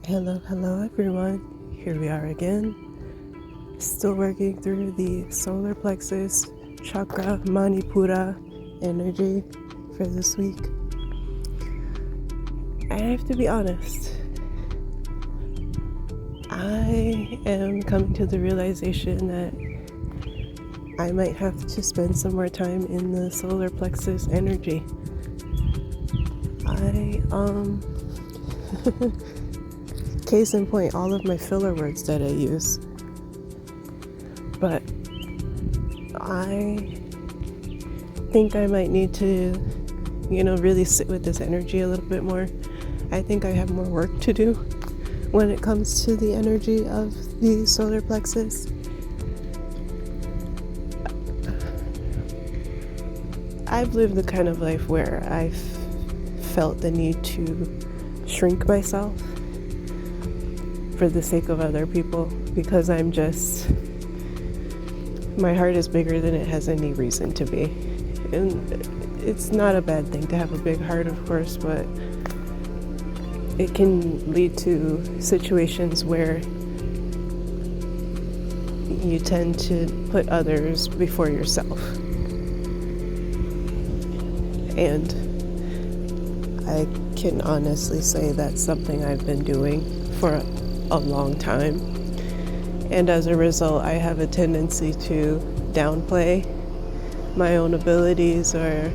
Hello everyone. Here we are again. Still working through the solar plexus, chakra, Manipura energy for this week. I have to be honest. I am coming to the realization that I might have to spend some more time in the solar plexus energy. Case in point, all of my filler words that I use. But I think I might need to, really sit with this energy a little bit more. I think I have more work to do when it comes to the energy of the solar plexus. I've lived the kind of life where I've felt the need to shrink myself for the sake of other people because my heart is bigger than it has any reason to be. And it's not a bad thing to have a big heart, of course, but it can lead to situations where you tend to put others before yourself. And I can honestly say that's something I've been doing for a long time. And as a result, I have a tendency to downplay my own abilities or,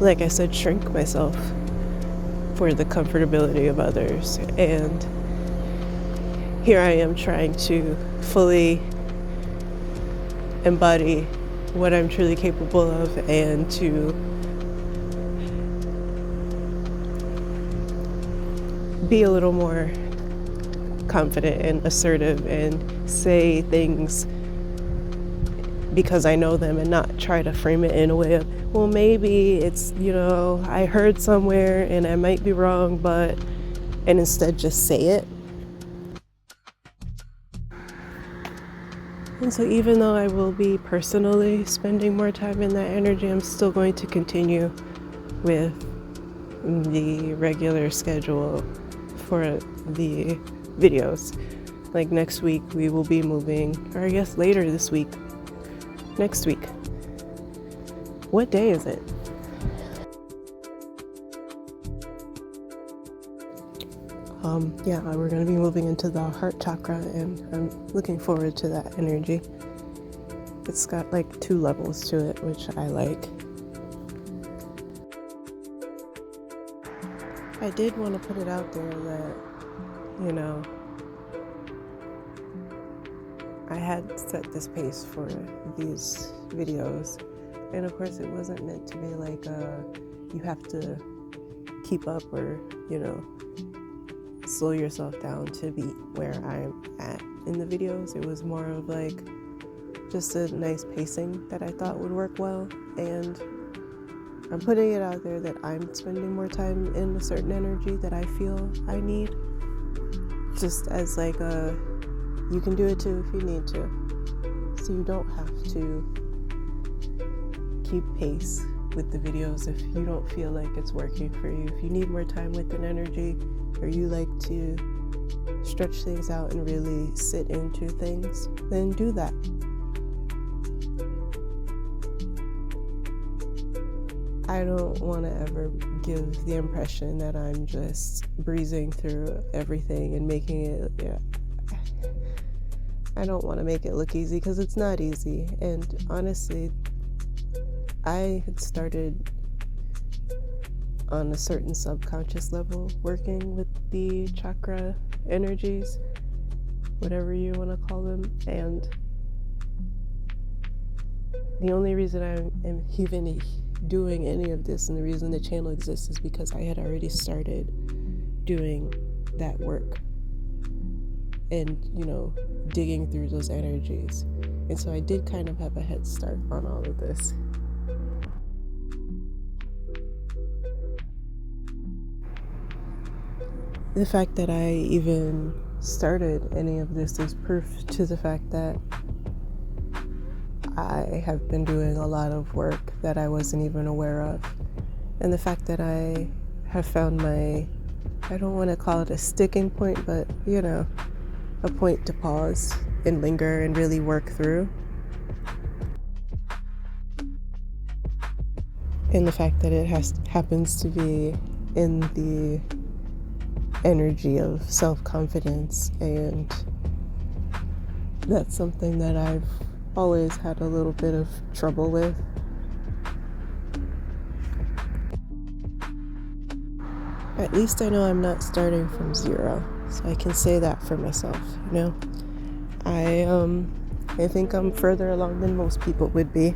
like I said, shrink myself for the comfortability of others. And here I am trying to fully embody what I'm truly capable of and to be a little more confident and assertive and say things because I know them and not try to frame it in a way of, well, maybe it's, I heard somewhere and I might be wrong, and instead just say it. And so even though I will be personally spending more time in that energy, I'm still going to continue with the regular schedule for the videos. Like next week we will be moving, or I guess later this week. Next week. What day is it? We're going to be moving into the heart chakra, and I'm looking forward to that energy. It's got like 2 levels to it, which I like. I did want to put it out there that, I had set this pace for these videos, and of course it wasn't meant to be like you have to keep up or slow yourself down to be where I'm at in the videos. It was more of like just a nice pacing that I thought would work well, and I'm putting it out there that I'm spending more time in a certain energy that I feel I need, just as like you can do it too if you need to. So you don't have to keep pace with the videos if you don't feel like it's working for you. If you need more time with an energy, or you like to stretch things out and really sit into things, then do that. I don't want to ever give the impression that I'm just breezing through everything and making it, I don't want to make it look easy because it's not easy. And honestly, I had started on a certain subconscious level working with the chakra energies, whatever you want to call them. And the only reason I am even doing any of this and the reason the channel exists is because I had already started doing that work and digging through those energies, and so I did kind of have a head start on all of this. The fact that I even started any of this is proof to the fact that I have been doing a lot of work that I wasn't even aware of. And the fact that I have found my I don't want to call it a sticking point, but a point to pause and linger and really work through. And the fact that it happens to be in the energy of self-confidence, and that's something that I've always had a little bit of trouble with. At least I know I'm not starting from zero, so I can say that for myself, I think I'm further along than most people would be,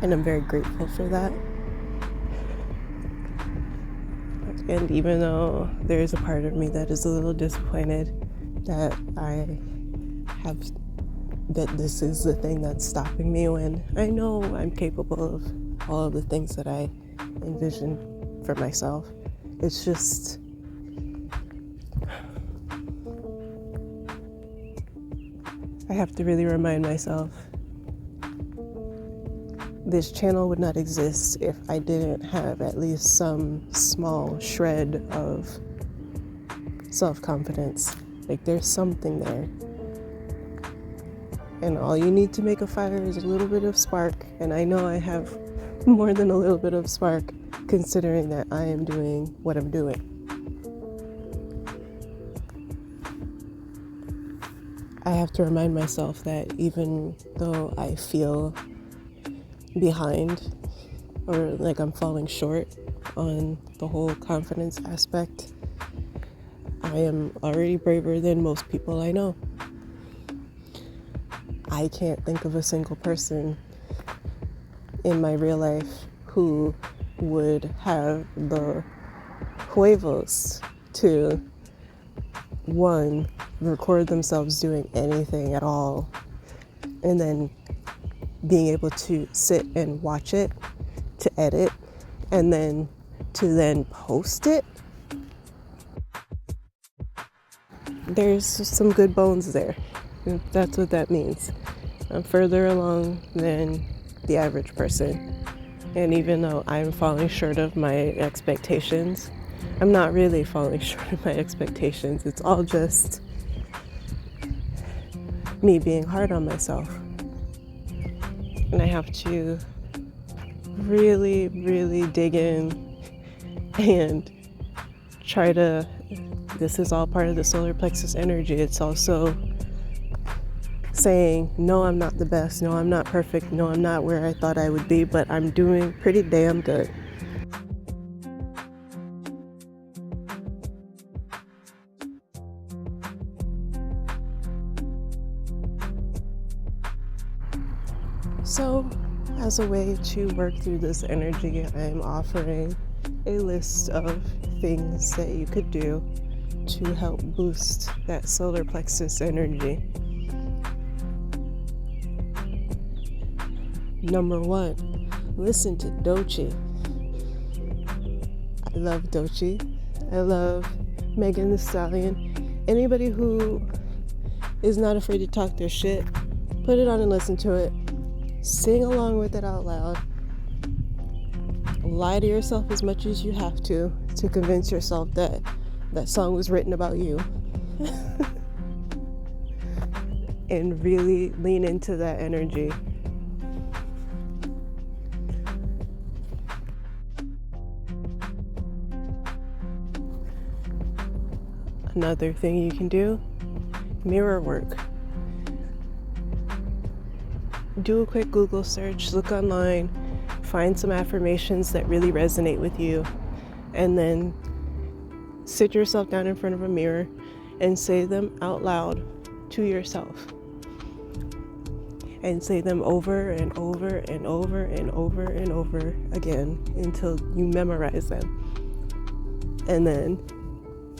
and I'm very grateful for that. And even though there is a part of me that is a little disappointed that that this is the thing that's stopping me, when I know I'm capable of all of the things that I envision for myself. It's just I have to really remind myself this channel would not exist if I didn't have at least some small shred of self-confidence. Like, there's something there. And all you need to make a fire is a little bit of spark. And I know I have more than a little bit of spark, considering that I am doing what I'm doing. I have to remind myself that even though I feel behind or like I'm falling short on the whole confidence aspect, I am already braver than most people I know. I can't think of a single person in my real life who would have the huevos to, one, record themselves doing anything at all, and then being able to sit and watch it, to edit, and then to post it. There's just some good bones there. That's what that means. I'm further along than the average person. And even though I'm falling short of my expectations, I'm not really falling short of my expectations. It's all just me being hard on myself. And I have to really, really dig in and try to, this is all part of the solar plexus energy. It's also saying, no, I'm not the best. No, I'm not perfect. No, I'm not where I thought I would be, but I'm doing pretty damn good. So, as a way to work through this energy, I'm offering a list of things that you could do to help boost that solar plexus energy. Number 1, listen to Doechii. I love Doechii. I love Megan Thee Stallion. Anybody who is not afraid to talk their shit, put it on and listen to it. Sing along with it out loud. Lie to yourself as much as you have to convince yourself that that song was written about you. And really lean into that energy. Another thing you can do, mirror work. Do a quick Google search, look online, find some affirmations that really resonate with you, and then sit yourself down in front of a mirror and say them out loud to yourself. And say them over and over and over and over and over again until you memorize them. And then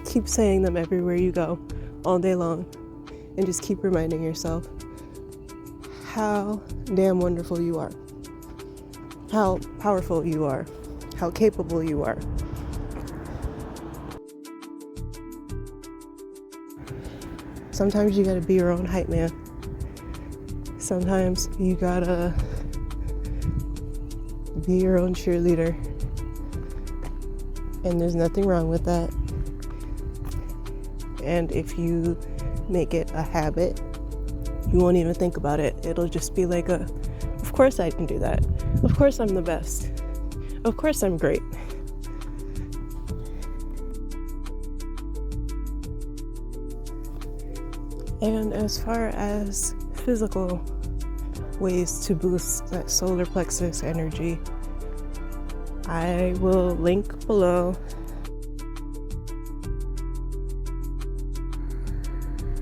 keep saying them everywhere you go, all day long, and just keep reminding yourself how damn wonderful you are, how powerful you are, how capable you are. Sometimes you gotta be your own hype man. Sometimes you gotta be your own cheerleader. And there's nothing wrong with that. And if you make it a habit, you won't even think about it. It'll just be like of course I can do that. Of course I'm the best. Of course I'm great. And as far as physical ways to boost that solar plexus energy, I will link below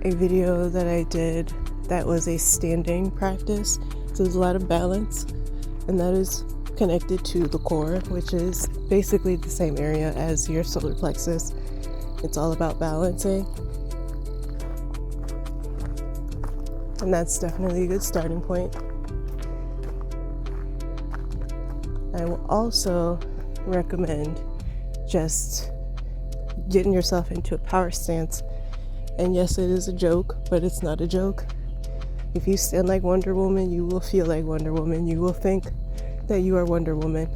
a video that I did that was a standing practice. So there's a lot of balance, and that is connected to the core, which is basically the same area as your solar plexus. It's all about balancing. And that's definitely a good starting point. I will also recommend just getting yourself into a power stance. And yes, it is a joke, but it's not a joke. If you stand like Wonder Woman, you will feel like Wonder Woman. You will think that you are Wonder Woman.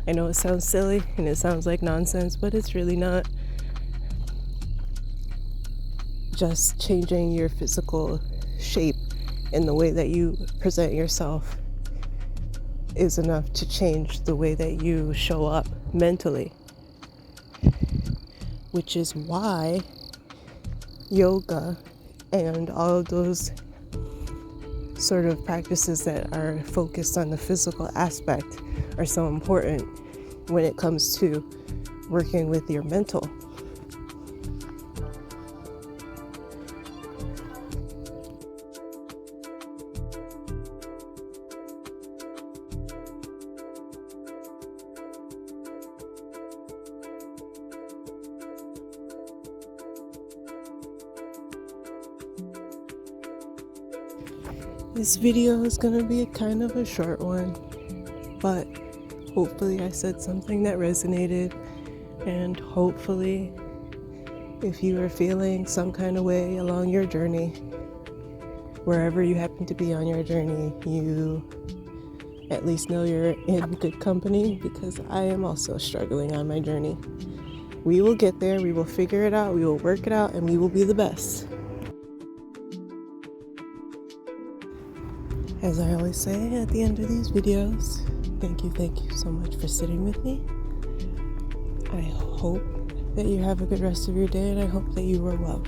I know it sounds silly and it sounds like nonsense, but it's really not. Just changing your physical shape and the way that you present yourself is enough to change the way that you show up mentally. Which is why yoga and all of those sort of practices that are focused on the physical aspect are so important when it comes to working with your mental. This video is going to be kind of a short one, but hopefully I said something that resonated, and hopefully if you are feeling some kind of way along your journey, wherever you happen to be on your journey, you at least know you're in good company, because I am also struggling on my journey. We will get there, we will figure it out, we will work it out, and we will be the best. As I always say at the end of these videos, thank you so much for sitting with me. I hope that you have a good rest of your day, and I hope that you are well.